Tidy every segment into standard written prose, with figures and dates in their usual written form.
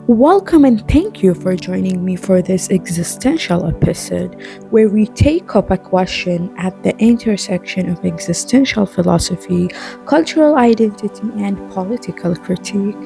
Welcome and thank you for joining me for this existential episode where we take up a question at the intersection of existential philosophy, cultural identity, and political critique.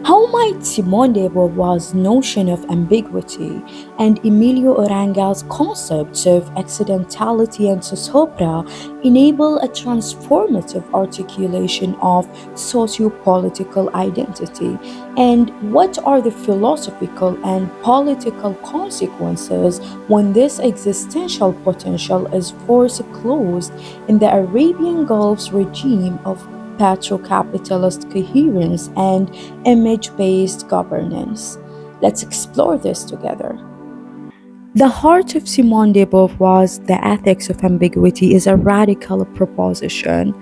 How might Simone de Beauvoir's notion of ambiguity and Emilio Uranga's concepts of accidentality and Zozobra enable a transformative articulation of socio-political identity? And what are the philosophical and political consequences when this existential potential is foreclosed in the Arabian Gulf's regime of petrocapitalist coherence and image based governance? Let's explore this together. The heart of Simone de Beauvoir's The Ethics of Ambiguity is a radical proposition.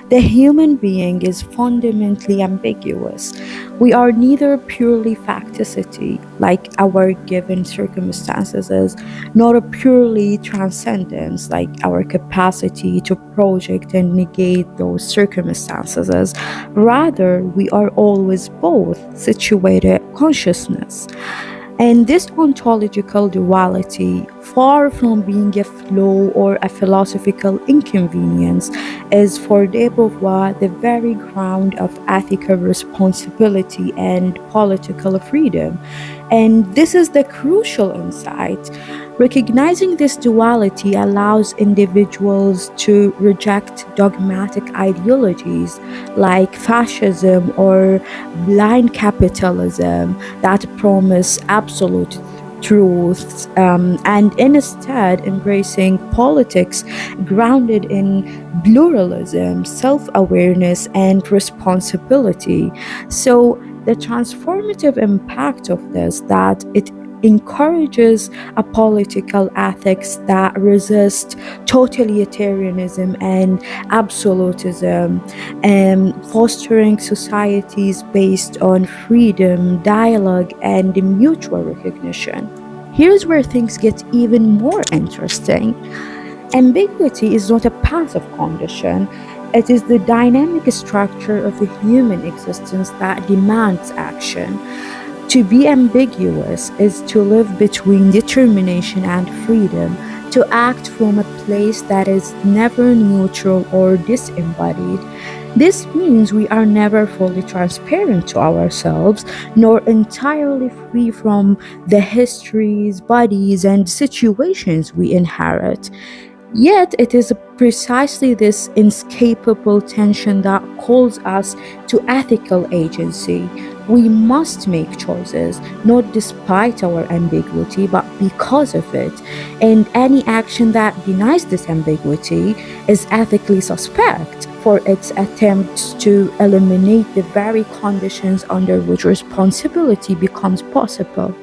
The human being is fundamentally ambiguous. We are neither purely facticity, like our given circumstances is, nor a purely transcendence, like our capacity to project and negate those circumstances is. Rather, we are always both situated consciousness. And this ontological duality, far from being a flaw or a philosophical inconvenience, is for de Beauvoir the very ground of ethical responsibility and political freedom. And this is the crucial insight. Recognizing this duality allows individuals to reject dogmatic ideologies like fascism or blind capitalism that promise absolute truths, and instead embracing politics grounded in pluralism, self awareness, and responsibility. So, the transformative impact of this that it encourages a political ethics that resist totalitarianism and absolutism, and fostering societies based on freedom, dialogue, and mutual recognition. Here's where things get even more interesting. Ambiguity is not a passive condition. It is the dynamic structure of a human existence that demands action. To be ambiguous is to live between determination and freedom, to act from a place that is never neutral or disembodied. This means we are never fully transparent to ourselves, nor entirely free from the histories, bodies, and situations we inherit. Yet, it is precisely this inescapable tension that calls us to ethical agency. We must make choices, not despite our ambiguity, but because of it. And any action that denies this ambiguity is ethically suspect for its attempts to eliminate the very conditions under which responsibility becomes possible.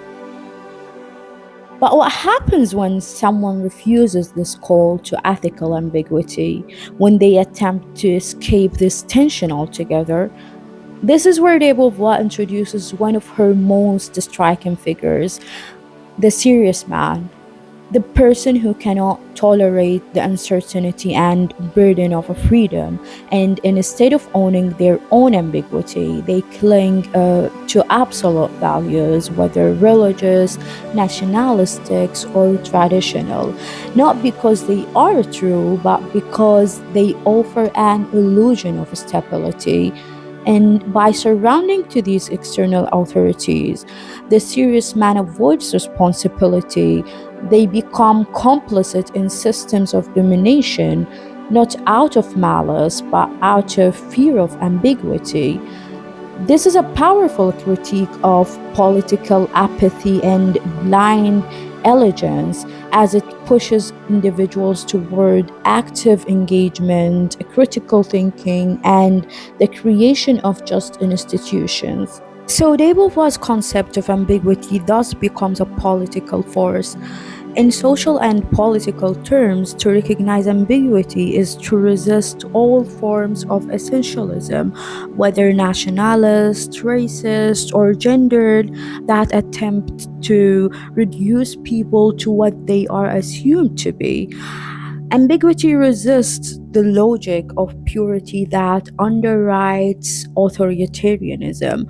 But what happens when someone refuses this call to ethical ambiguity, when they attempt to escape this tension altogether? This is where de Beauvoir introduces one of her most striking figures, the serious man, the person who cannot tolerate the uncertainty and burden of a freedom, and instead of owning their own ambiguity, they cling to absolute values, whether religious, nationalistic, or traditional, not because they are true, but because they offer an illusion of stability. And by surrounding to these external authorities, the serious man avoids responsibility. They become complicit in systems of domination, not out of malice, but out of fear of ambiguity. This is a powerful critique of political apathy and blind allegiance, as it pushes individuals toward active engagement, critical thinking, and the creation of just institutions. So, de Beauvoir's concept of ambiguity thus becomes a political force. In social and political terms, to recognize ambiguity is to resist all forms of essentialism, whether nationalist, racist, or gendered, that attempt to reduce people to what they are assumed to be. Ambiguity resists the logic of purity that underwrites authoritarianism.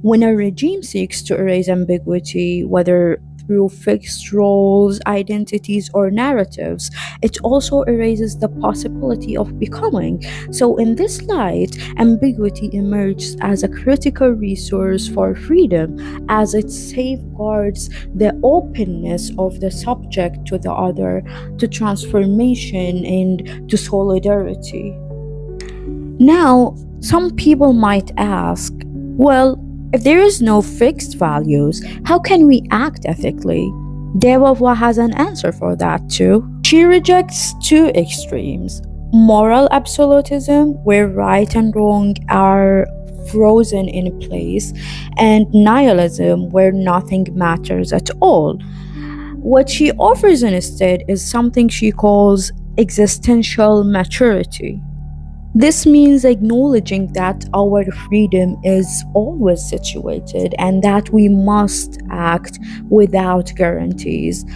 When a regime seeks to erase ambiguity, whether through fixed roles, identities, or narratives, it also erases the possibility of becoming. So, in this light, ambiguity emerges as a critical resource for freedom, as it safeguards the openness of the subject to the other, to transformation, and to solidarity. Now, some people might ask, well, if there is no fixed values, how can we act ethically? Beauvoir has an answer for that too. She rejects two extremes: moral absolutism, where right and wrong are frozen in place, and nihilism, where nothing matters at all. What she offers instead is something she calls existential maturity. This means acknowledging that our freedom is always situated and that we must act without guarantees.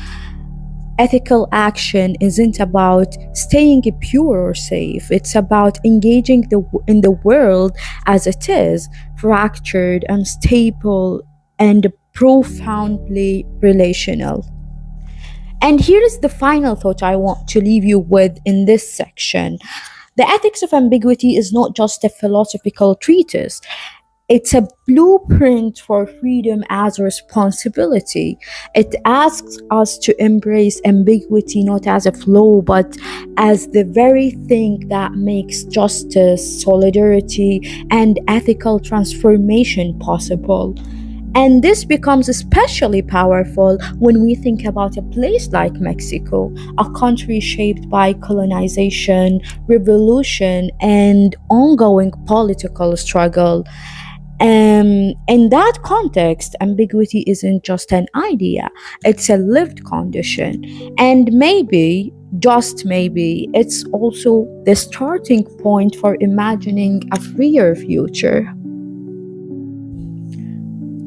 Ethical action isn't about staying pure or safe, it's about engaging in the world as it is, fractured, unstable, and profoundly relational. And here is the final thought I want to leave you with in this section. The Ethics of Ambiguity is not just a philosophical treatise. It's a blueprint for freedom as a responsibility. It asks us to embrace ambiguity not as a flaw, but as the very thing that makes justice, solidarity, and ethical transformation possible. And this becomes especially powerful when we think about a place like Mexico, a country shaped by colonization, revolution, and ongoing political struggle. In that context, ambiguity isn't just an idea, it's a lived condition. And maybe, just maybe, it's also the starting point for imagining a freer future.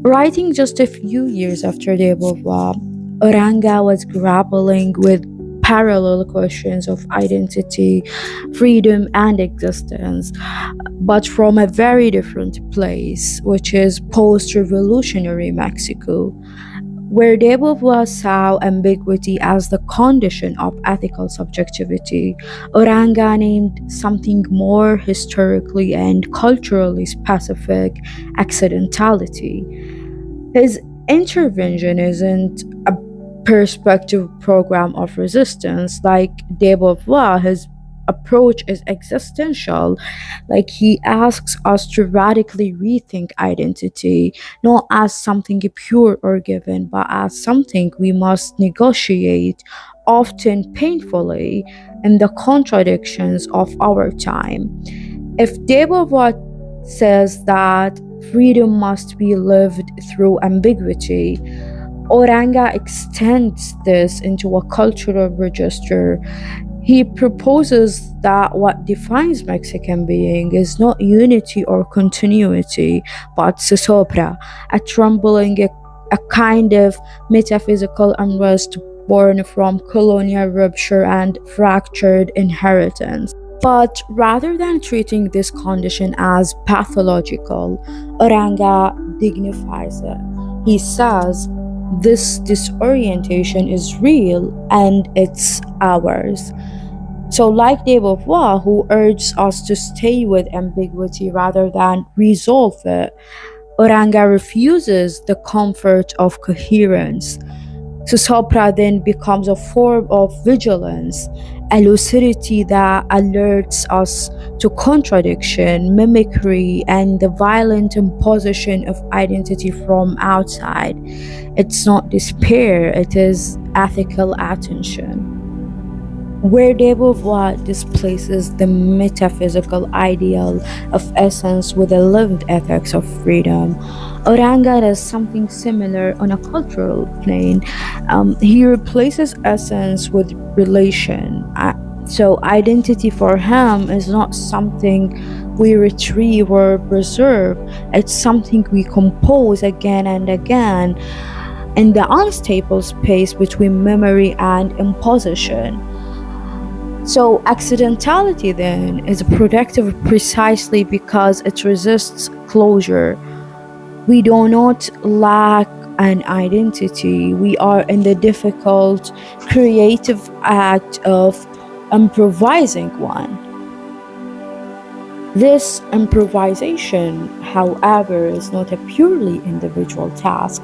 Writing just a few years after the Beauvoir, Uranga was grappling with parallel questions of identity, freedom, and existence, but from a very different place, which is post revolutionary Mexico, where de Beauvoir saw ambiguity as the condition of ethical subjectivity. Uranga named something more historically and culturally specific: accidentality. His intervention isn't a perspective program of resistance like de Beauvoir. His approach is existential. Like, he asks us to radically rethink identity, not as something pure or given, but as something we must negotiate, often painfully, in the contradictions of our time. If de Beauvoir says that freedom must be lived through ambiguity, Uranga extends this into a cultural register. He proposes that what defines Mexican being is not unity or continuity, but Zozobra, a trembling, a kind of metaphysical unrest born from colonial rupture and fractured inheritance. But rather than treating this condition as pathological, Uranga dignifies it. He says, this disorientation is real and it's ours. So, like de Beauvoir, who urges us to stay with ambiguity rather than resolve it, Uranga refuses the comfort of coherence. Zozobra then becomes a form of vigilance, a lucidity that alerts us to contradiction, mimicry, and the violent imposition of identity from outside. It's not despair, it is ethical attention. Where de Beauvoir displaces the metaphysical ideal of essence with the lived ethics of freedom, Uranga does something similar on a cultural plane. He replaces essence with relation. So, identity for him is not something we retrieve or preserve, it's something we compose again and again in the unstable space between memory and imposition. So, accidentality then is productive precisely because it resists closure. We do not lack an identity, we are in the difficult, creative act of improvising one. This improvisation, however, is not a purely individual task,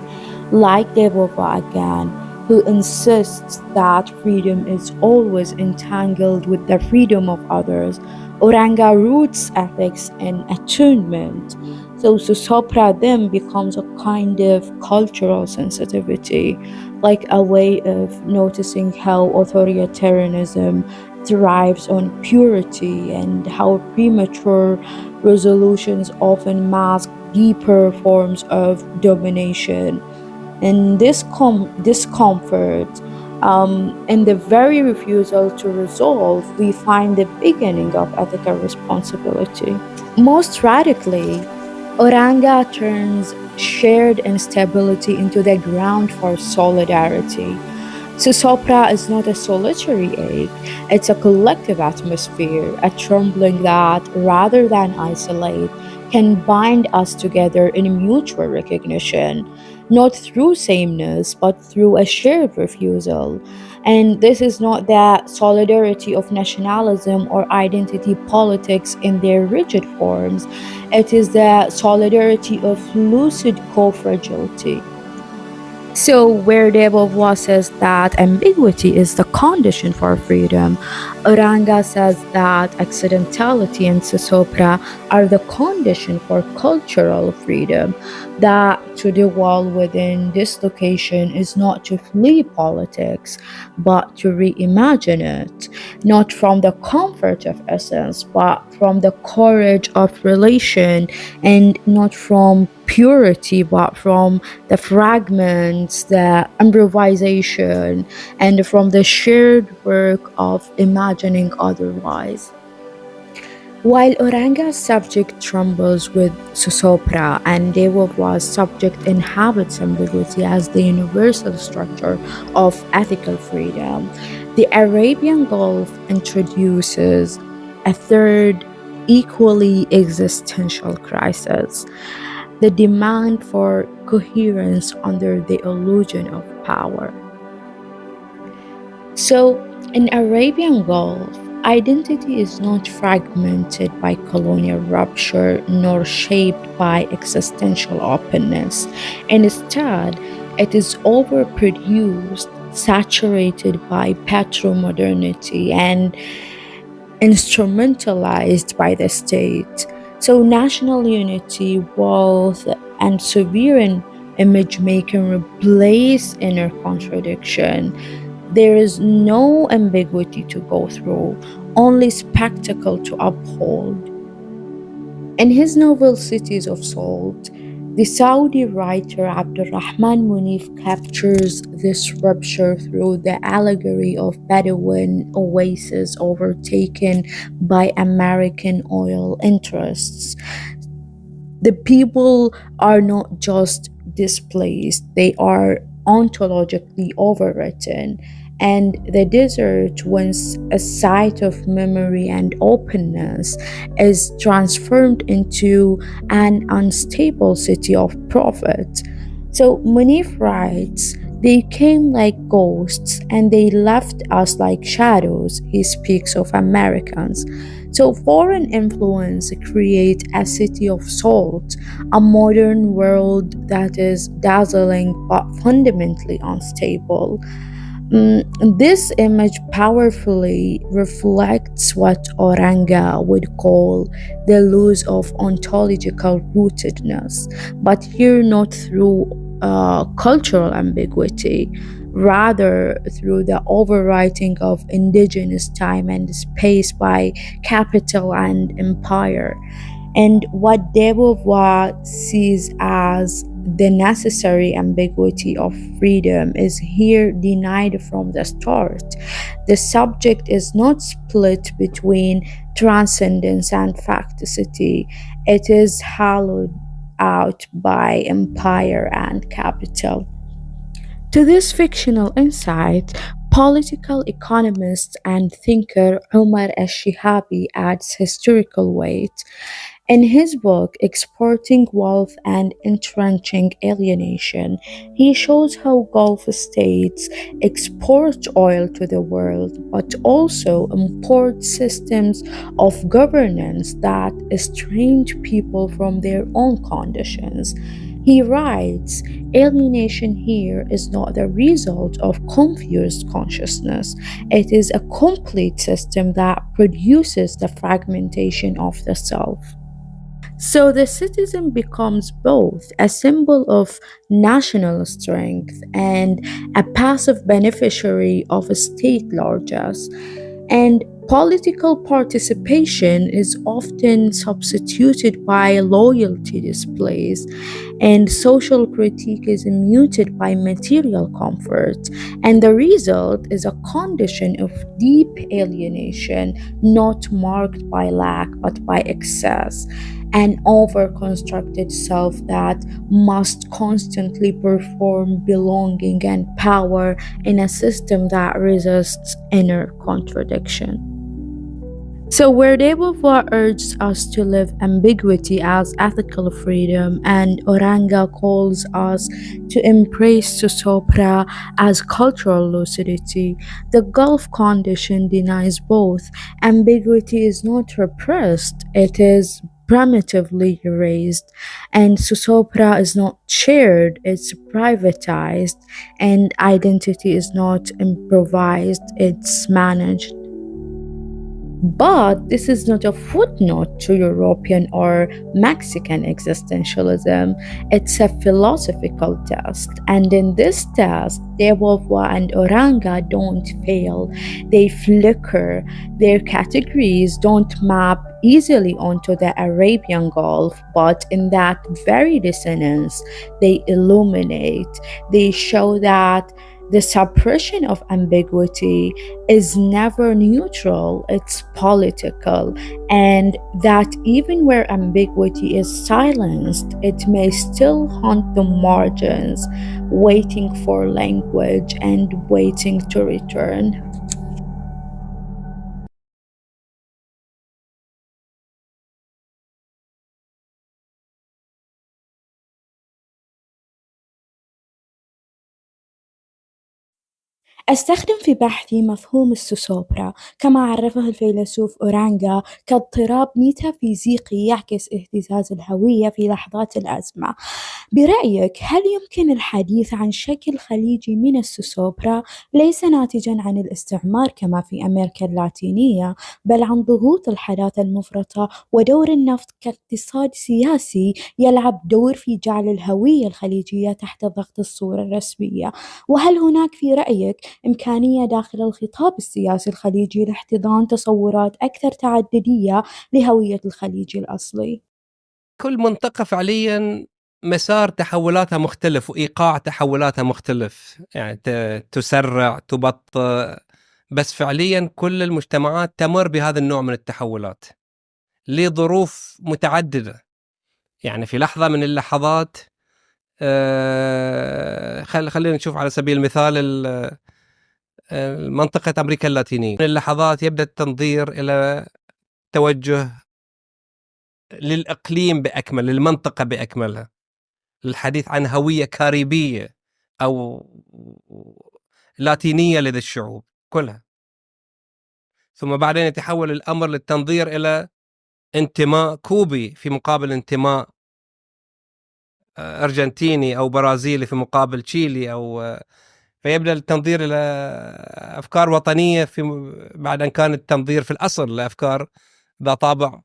like de Beauvoir again, who insists that freedom is always entangled with the freedom of others. Uranga roots ethics in attunement. So Zozobra then becomes a kind of cultural sensitivity, like a way of noticing how authoritarianism thrives on purity and how premature resolutions often mask deeper forms of domination. And this discomfort and the very refusal to resolve, we find the beginning of ethical responsibility. Most radically, Oranga turns shared instability into the ground for solidarity. Sopra is not a solitary ache, it's a collective atmosphere, a trembling that, rather than isolate, can bind us together in mutual recognition, not through sameness, but through a shared refusal. And this is not the solidarity of nationalism or identity politics in their rigid forms, it is the solidarity of lucid co fragility. So, where de Beauvoir says that ambiguity is the condition for freedom, Uranga says that accidentality and Zozobra are the condition for cultural freedom. That to dwell within this location is not to flee politics, but to reimagine it, not from the comfort of essence, but from the courage of relation, and not from purity, but from the fragments, the improvisation, and from the shared work of imagining otherwise. While Oranga's subject trembles with Zozobra and de Beauvoir's subject inhabits ambiguity as the universal structure of ethical freedom, the Arabian Gulf introduces a third, equally existential crisis: the demand for coherence under the illusion of power. So, in Arabian Gulf, identity is not fragmented by colonial rupture nor shaped by existential openness. Instead, it is overproduced, saturated by petromodernity, and instrumentalized by the state. So, national unity, wealth, and sovereign image making replace inner contradiction. There is no ambiguity to go through, only spectacle to uphold. In his novel Cities of Salt, the Saudi writer Abdurrahman Munif captures this rupture through the allegory of Bedouin oases overtaken by American oil interests. The people are not just displaced, they are ontologically overwritten. And the desert, once a site of memory and openness, is transformed into an unstable city of profit. So Munif writes, they came like ghosts and they left us like shadows. He speaks of Americans. So foreign influence create a city of salt, a modern world that is dazzling but fundamentally unstable. This image powerfully reflects what Oranga would call the loss of ontological rootedness, but here not through cultural ambiguity, rather through the overwriting of indigenous time and space by capital and empire. And what de Beauvoir sees as the necessary ambiguity of freedom is here denied from the start. The subject is not split between transcendence and facticity, it is hollowed out by empire and capital. To this fictional insight, political economist and thinker Omar al-Shihabi adds historical weight. In his book, Exporting Wealth and Entrenching Alienation, he shows how Gulf states export oil to the world, but also import systems of governance that estranged people from their own conditions. He writes, alienation here is not the result of confused consciousness. It is a complete system that produces the fragmentation of the self. So the citizen becomes both a symbol of national strength and a passive beneficiary of state largesse. And political participation is often substituted by loyalty displays, and social critique is muted by material comfort. And the result is a condition of deep alienation, not marked by lack but by excess. An overconstructed self that must constantly perform belonging and power in a system that resists inner contradiction. So, where Beauvoir urges us to live ambiguity as ethical freedom, and Uranga calls us to embrace Zozobra as cultural lucidity, the Gulf condition denies both. Ambiguity is not repressed, it is primitively erased, and Zozobra is not shared, it's privatized, and identity is not improvised, it's managed. But this is not a footnote to European or Mexican existentialism. It's a philosophical test. And in this test, De Beauvoir and Uranga don't fail. They flicker. Their categories don't map easily onto the Arabian Gulf, but in that very dissonance, they illuminate. They show that the suppression of ambiguity is never neutral, it's political, and that even where ambiguity is silenced, it may still haunt the margins, waiting for language and waiting to return. أستخدم في بحثي مفهوم السوسوبرا كما عرفه الفيلسوف أورانغا كاضطراب ميتافيزيقي يعكس اهتزاز الهوية في لحظات الأزمة. برأيك هل يمكن الحديث عن شكل خليجي من السوسوبرا ليس ناتجا عن الاستعمار كما في أمريكا اللاتينية، بل عن ضغوط الحداثة المفرطة ودور النفط كاقتصاد سياسي يلعب دور في جعل الهوية الخليجية تحت ضغط الصورة الرسمية؟ وهل هناك في رأيك إمكانية داخل الخطاب السياسي الخليجي لاحتضان تصورات أكثر تعددية لهوية الخليج الأصلي؟ كل منطقة فعليا مسار تحولاتها مختلف وإيقاع تحولاتها مختلف، يعني تسرع تبطئ، بس فعليا كل المجتمعات تمر بهذا النوع من التحولات لظروف متعددة. يعني في لحظة من اللحظات خلينا نشوف على سبيل المثال منطقة أمريكا اللاتينية، من اللحظات يبدأ التنظير إلى توجه للإقليم بأكمل، للمنطقة بأكملها، للحديث عن هوية كاريبية أو لاتينية لدى الشعوب كلها. ثم بعدين يتحول الأمر للتنظير إلى انتماء كوبي في مقابل انتماء أرجنتيني أو برازيلي في مقابل تشيلي، أو فيبدأ التنظير إلى أفكار وطنية بعد أن كان التنظير في الأصل لأفكار ذا طابع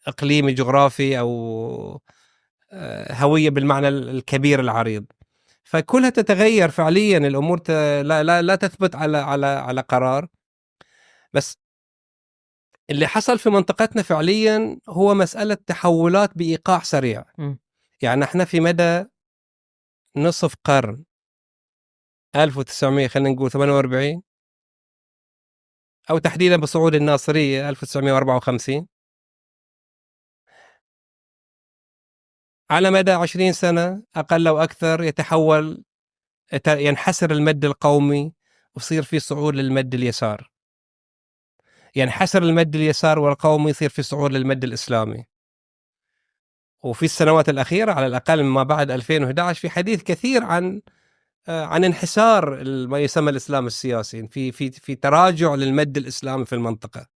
إقليمي جغرافي أو هوية بالمعنى الكبير العريض. فكلها تتغير فعليا الأمور لا تثبت على قرار. بس اللي حصل في منطقتنا فعليا هو مسألة تحولات بإيقاع سريع. يعني احنا في مدى نصف قرن 1900 خلينا نقول 48 أو تحديدا بصعود الناصرية 1954، على مدى 20 سنة أقل أو أكثر ينحسر المد القومي، ويصير في صعود للمد اليسار، يعني حسر المد اليسار والقومي يصير في صعود للمد الإسلامي. وفي السنوات الأخيرة على الأقل ما بعد 2011 في حديث كثير عن انحسار ما يسمى الإسلام السياسي، في تراجع للمد الإسلامي في المنطقة.